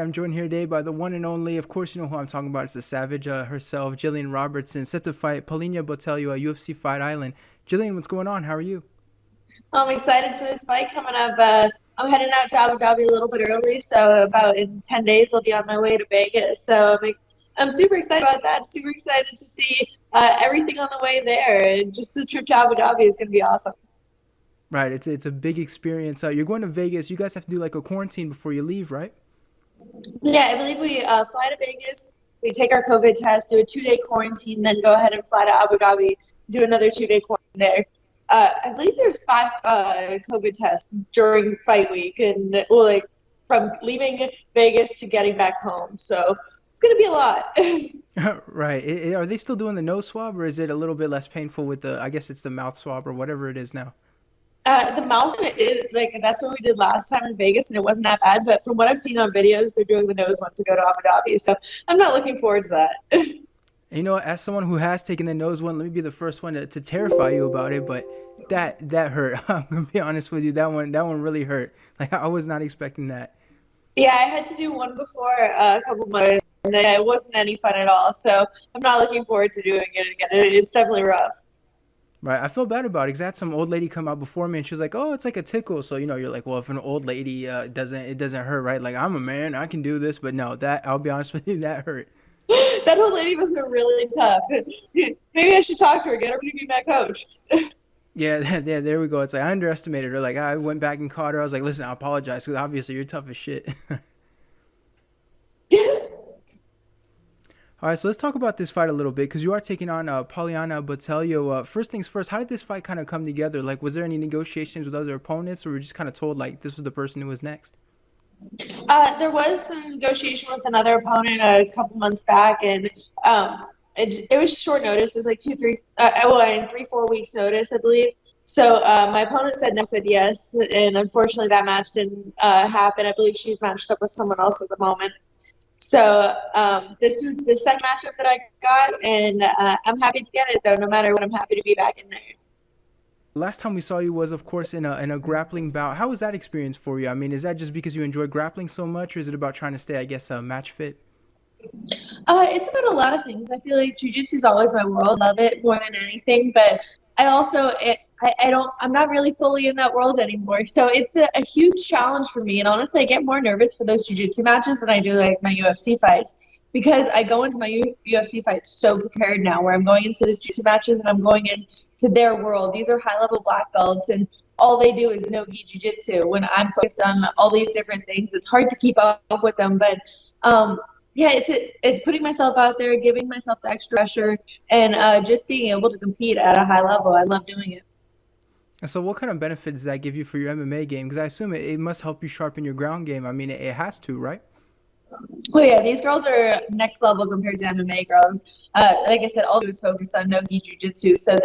I'm joined here today by the one and only, of course, you know who I'm talking about. It's the Savage herself, Gillian Robertson, set to fight Paulina Botelho at UFC Fight Island. Gillian, what's going on? How are you? I'm excited for this fight coming up. I'm heading out to Abu Dhabi a little bit early, so about in 10 days I'll be on my way to Vegas. I'm super excited about that. Super excited to see everything on the way there. And just the trip to Abu Dhabi is going to be awesome. Right, it's a big experience. You're going to Vegas. You guys have to do like a quarantine before you leave, right? Yeah, I believe we fly to Vegas, we take our COVID test, do a 2-day quarantine, then go ahead and fly to Abu Dhabi, do another 2-day quarantine there. I believe there's 5 COVID tests during fight week, and well, like from leaving Vegas to getting back home. So it's gonna be a lot. Right. Are they still doing the nose swab, or is it a little bit less painful with the? I guess it's the mouth swab or whatever it is now. The mountain is like that's what we did last time in Vegas, and it wasn't that bad. But from what I've seen on videos, they're doing the nose one to go to Abu Dhabi. So I'm not looking forward to that. And, as someone who has taken the nose one, let me be the first one to terrify you about it. But that hurt. I'm gonna be honest with you. That one really hurt. Like I was not expecting that. Yeah, I had to do one before a couple months, and it wasn't any fun at all. So I'm not looking forward to doing it again. It's definitely rough. Right, I feel bad about it because I had some old lady come out before me and she was like, "Oh, it's like a tickle." So you're like, "Well, if an old lady doesn't hurt, right? Like I'm a man, I can do this." But no, that I'll be honest with you, that hurt. That old lady was really tough. Maybe I should talk to her, get her to be my coach. Yeah, yeah, there we go. It's like I underestimated her. Like I went back and caught her. I was like, "Listen, I apologize because obviously you're tough as shit." All right, so let's talk about this fight a little bit because you are taking on Poliana Botelho. First things first, how did this fight kind of come together? Like, was there any negotiations with other opponents, or were you just kind of told like this was the person who was next? There was some negotiation with another opponent a couple months back, and it was short notice. It was like 3, 4 weeks notice, I believe. So my opponent said no, said yes, and unfortunately that match didn't happen. I believe she's matched up with someone else at the moment. So this was the second matchup that I got, and I'm happy to get it though. No matter what, I'm happy to be back in there. Last time we saw you was, of course, in a grappling bout. How was that experience for you? I mean, is that just because you enjoy grappling so much, or is it about trying to stay, I guess, match fit? It's about a lot of things. I feel like jujitsu is always my world. Love it more than anything, but I also I don't I'm not really fully in that world anymore. So it's a huge challenge for me. And honestly, I get more nervous for those jujitsu matches than I do like my UFC fights because I go into my UFC fights so prepared now. Where I'm going into these jujitsu matches and I'm going into their world. These are high level black belts and. All they do is no gi jujitsu. When I'm focused on all these different things, it's hard to keep up with them. But yeah, it's putting myself out there, giving myself the extra pressure, and just being able to compete at a high level. I love doing it. And so, what kind of benefits does that give you for your MMA game? Because I assume it must help you sharpen your ground game. I mean, it has to, right? Oh yeah, these girls are next level compared to MMA girls. Like I said, all they do is focus on no-gi jujitsu, so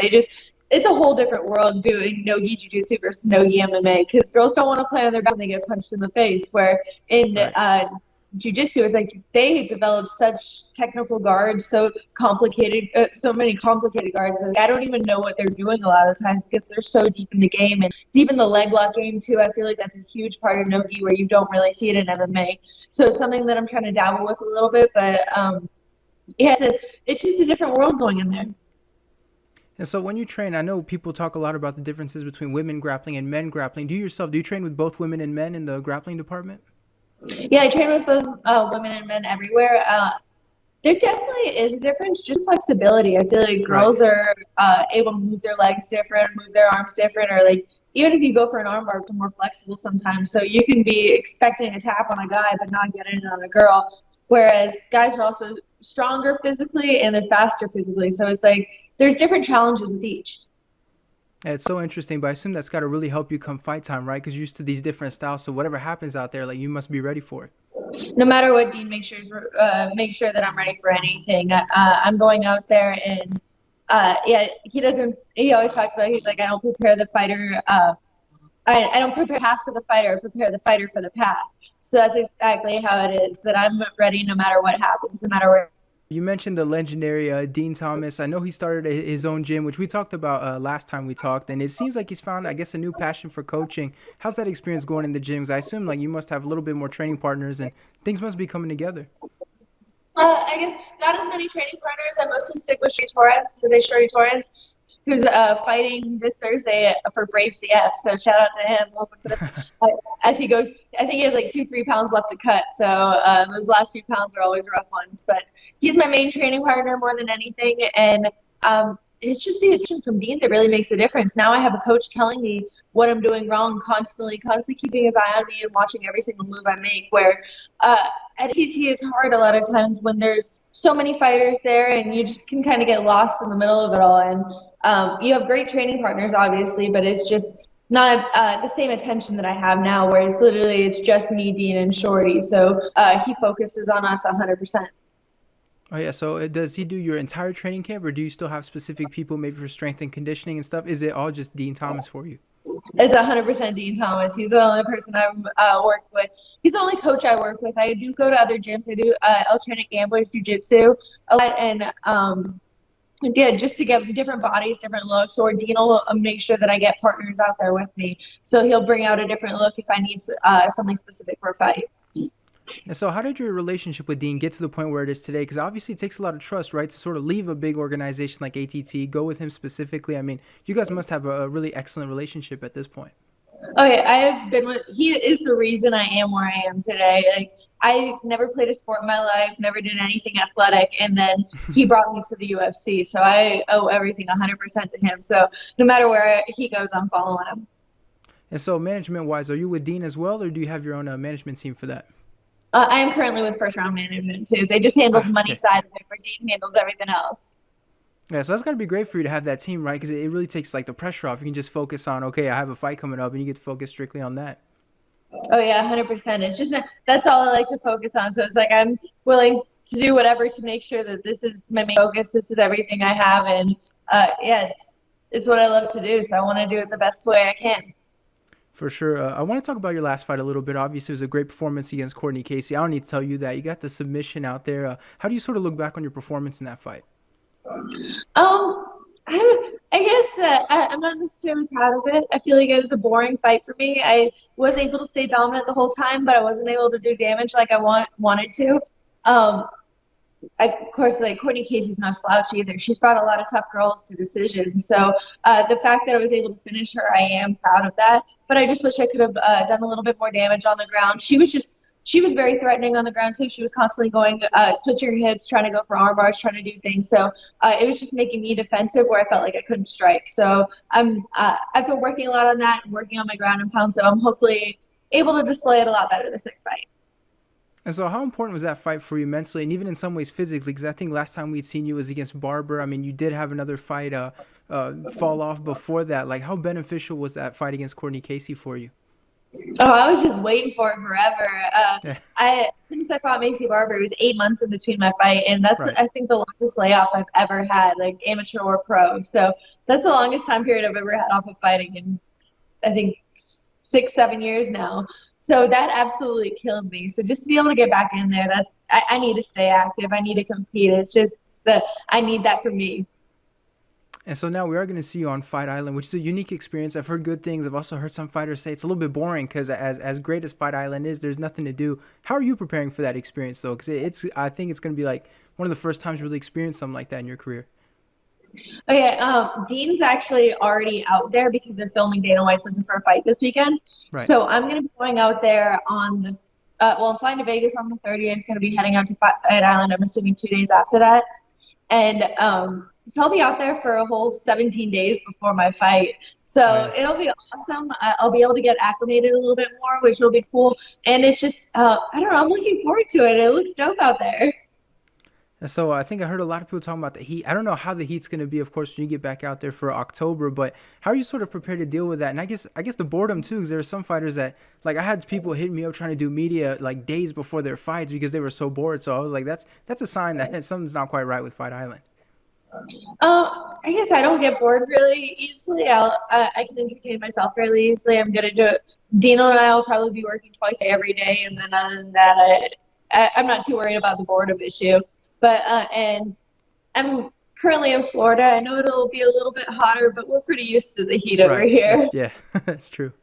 it's a whole different world doing no-gi jujitsu versus no-gi MMA because girls don't want to play on their back when they get punched in the face. Where in Right. jujitsu is like they develop such technical guards, so complicated, so many complicated guards that I don't even know what they're doing a lot of the times because they're so deep in the game and deep in the leg lock game too. I feel like that's a huge part of no-gi where you don't really see it in MMA. So it's something that I'm trying to dabble with a little bit, but yeah, it's just a different world going in there. And so, when you train, I know people talk a lot about the differences between women grappling and men grappling. Do you train with both women and men in the grappling department? Yeah, I train with both women and men everywhere. There definitely is a difference, just flexibility. I feel like Right. girls are able to move their legs different, move their arms different, or like even if you go for an armbar, it's more flexible sometimes. So you can be expecting a tap on a guy, but not getting it on a girl. Whereas guys are also stronger physically and they're faster physically. So it's like there's different challenges with each. Yeah, it's so interesting, but I assume that's got to really help you come fight time, right? Because you're used to these different styles. So whatever happens out there, like you must be ready for it. No matter what, Dean make sure that I'm ready for anything. I'm going out there and yeah, he doesn't. He always talks about. He's like, I don't prepare the fighter. I don't prepare half for the fighter. I prepare the fighter for the path. So that's exactly how it is. That I'm ready no matter what happens, no matter where. You mentioned the legendary Dean Thomas. I know he started his own gym, which we talked about last time we talked, and it seems like he's found, I guess, a new passion for coaching. How's that experience going in the gyms? I assume like you must have a little bit more training partners, and things must be coming together. I guess not as many training partners. I mostly stick with Jose Torres, who's fighting this Thursday for Brave CF. So shout out to him. As he goes, I think he has like 2-3 pounds left to cut. So those last few pounds are always rough ones. But he's my main training partner more than anything, and it's just the attention from Dean that really makes the difference. Now I have a coach telling me what I'm doing wrong constantly keeping his eye on me and watching every single move I make. Where at ATT, it's hard a lot of times when there's so many fighters there, and you just can kind of get lost in the middle of it all. And you have great training partners, obviously, but it's just not the same attention that I have now, where it's just me, Dean, and Shorty. So he focuses on us 100%. Oh yeah, so does he do your entire training camp, or do you still have specific people maybe for strength and conditioning and stuff? Is it all just Dean Thomas for you? It's 100% Dean Thomas. He's the only person I work with. He's the only coach I work with. I do go to other gyms. I do Electronic Gamblers Jiu-Jitsu a lot, and yeah, just to get different bodies, different looks. Or Dean will make sure that I get partners out there with me, so he'll bring out a different look if I need something specific for a fight. And so how did your relationship with Dean get to the point where it is today? Because obviously it takes a lot of trust, right, to sort of leave a big organization like ATT, go with him specifically. I mean, you guys must have a really excellent relationship at this point. Oh yeah, he is the reason I am where I am today. Like, I never played a sport in my life, never did anything athletic, and then he brought me to the UFC. So I owe everything 100% to him. So no matter where he goes, I'm following him. And so management-wise, are you with Dean as well, or do you have your own management team for that? I am currently with First Round Management too. They just handle the money Okay. side of it, where Dean handles everything else. Yeah, so that's got to be great for you to have that team, right? Because it really takes like the pressure off. You can just focus on, okay, I have a fight coming up, and you get to focus strictly on that. Oh yeah, 100%. It's just that's all I like to focus on. So it's like I'm willing to do whatever to make sure that this is my main focus. This is everything I have, and yeah, it's what I love to do. So I want to do it the best way I can. For sure. I want to talk about your last fight a little bit. Obviously, it was a great performance against Courtney Casey. I don't need to tell you that. You got the submission out there. How do you sort of look back on your performance in that fight? I guess I'm not necessarily proud of it. I feel like it was a boring fight for me. I was able to stay dominant the whole time, but I wasn't able to do damage like I wanted to. Um, of course, like Courtney Casey's no slouch either. She's brought a lot of tough girls to decisions. So the fact that I was able to finish her, I am proud of that. But I just wish I could have done a little bit more damage on the ground. She was very threatening on the ground too. She was constantly going, switching her hips, trying to go for arm bars, trying to do things. So it was just making me defensive where I felt like I couldn't strike. So I've been working a lot on that and working on my ground and pound. So I'm hopefully able to display it a lot better this next fight. And so how important was that fight for you mentally and even in some ways physically? Because I think last time we'd seen you was against Barber. I mean, you did have another fight fall off before that. Like, how beneficial was that fight against Courtney Casey for you? Oh, I was just waiting for it forever. Yeah, Since I fought Macy Barber, it was 8 months in between my fight, and that's right. I think the longest layoff I've ever had, like amateur or pro. So that's the longest time period I've ever had off of fighting in I think 6-7 years now. So that absolutely killed me. So just to be able to get back in there, I need to stay active. I need to compete. It's just that I need that for me. And so now we are going to see you on Fight Island, which is a unique experience. I've heard good things. I've also heard some fighters say it's a little bit boring because as great as Fight Island is, there's nothing to do. How are you preparing for that experience, though? Because I think it's going to be like one of the first times you really experience something like that in your career. Okay, Dean's actually already out there because they're filming Dana White's looking for a fight this weekend. Right. So I'm going to be going out there on the I'm flying to Vegas on the 30th. Going to be heading out to Fight Island. I'm assuming 2 days after that, and so I'll be out there for a whole 17 days before my fight. So Oh, yeah. it'll be awesome. I'll be able to get acclimated a little bit more, which will be cool. And it's just I don't know. I'm looking forward to it. It looks dope out there. And so I think I heard a lot of people talking about the heat. I don't know how the heat's going to be, of course, when you get back out there for October, but how are you sort of prepared to deal with that? And I guess the boredom too, because there are some fighters that, like, I had people hitting me up trying to do media like days before their fights because they were so bored. So I was like, that's a sign that something's not quite right with Fight Island. I guess I don't get bored really easily. I can entertain myself fairly easily. I'm gonna do it. Dino and I will probably be working twice every day, and then other than that, I'm not too worried about the boredom issue. But and I'm currently in Florida. I know it'll be a little bit hotter, but we're pretty used to the heat over Right. That's here. yeah. That's true.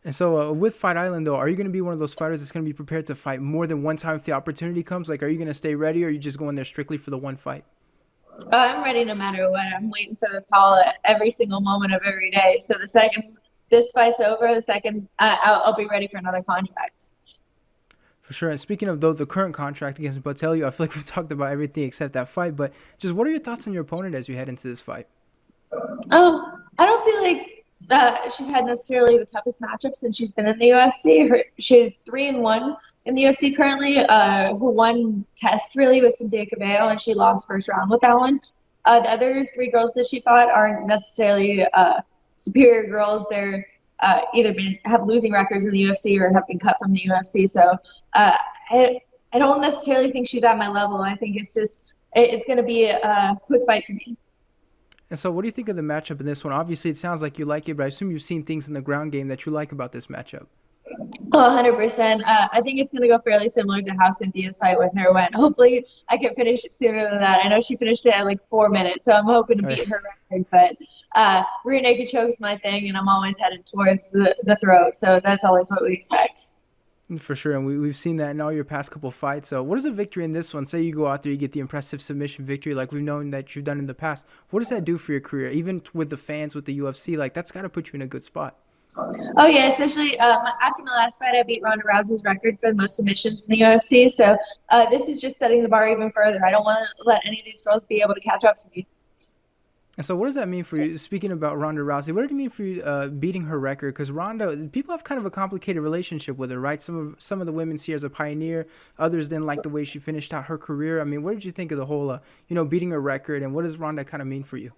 And so with Fight Island though, are you going to be one of those fighters that's going to be prepared to fight more than one time if the opportunity comes? Like, are you going to stay ready, or are you just going there strictly for the one fight? I'm ready no matter what. I'm waiting for the call at every single moment of every day. So the second this fight's over, the second I'll be ready for another contract. For sure. And speaking of though the current contract against Botelho, I feel like we've talked about everything except that fight. But just what are your thoughts on your opponent as you head into this fight? I don't feel like she's had necessarily the toughest matchup since she's been in the UFC. She's 3-1 in the UFC currently. Her one test really was Cynthia Cabello, and she lost first round with that one. The other three girls that she fought aren't necessarily superior girls. They're either have losing records in the UFC or have been cut from the UFC. So uh, I don't necessarily think she's at my level. I think it's going to be a quick fight for me. And so, what do you think of the matchup in this one? Obviously, it sounds like you like it, but I assume you've seen things in the ground game that you like about this matchup. Oh, 100%. I think it's going to go fairly similar to how Cynthia's fight with her went. Hopefully, I can finish it sooner than that. I know she finished it at like 4 minutes, so I'm hoping to All right. beat her record. But rear naked choke's my thing, and I'm always headed towards the throat. So that's always what we expect. For sure, and we've seen that in all your past couple fights. So, what is a victory in this one? Say you go out there, you get the impressive submission victory, like we've known that you've done in the past. What does that do for your career, even with the fans, with the UFC? Like that's got to put you in a good spot. Oh yeah, especially after my last fight, I beat Ronda Rousey's record for the most submissions in the UFC. So this is just setting the bar even further. I don't want to let any of these girls be able to catch up to me. And so, what does that mean for you? Speaking about Ronda Rousey, what did it mean for you beating her record? Because Ronda, people have kind of a complicated relationship with her, right? Some of the women see her as a pioneer, others didn't like the way she finished out her career. I mean, what did you think of the whole, beating her record, and what does Ronda kind of mean for you?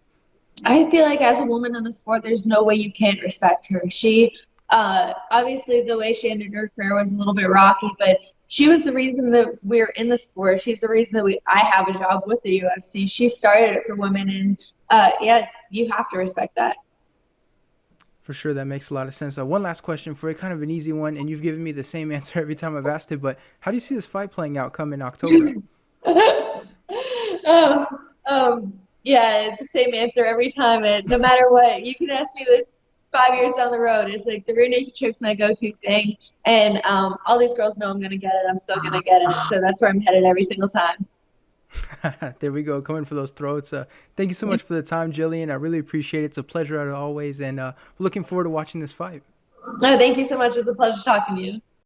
I feel like as a woman in the sport, there's no way you can't respect her. She obviously the way she ended her career was a little bit rocky, but she was the reason that we're in the sport. She's the reason that I have a job with the UFC. She started it for women, and yeah, you have to respect that. For sure, that makes a lot of sense. One last question for you, kind of an easy one, and you've given me the same answer every time I've asked it. But how do you see this fight playing out come in October? um, yeah, it's the same answer every time. And no matter what, you can ask me this 5 years down the road. It's like the rear naked choke's my go-to thing, and all these girls know I'm gonna get it. I'm still gonna get it, so that's where I'm headed every single time. There we go, coming for those throats. Thank you so much for the time, Jillian. I really appreciate it. It's a pleasure as always, and we're looking forward to watching this fight. No, thank you so much. It's a pleasure talking to you.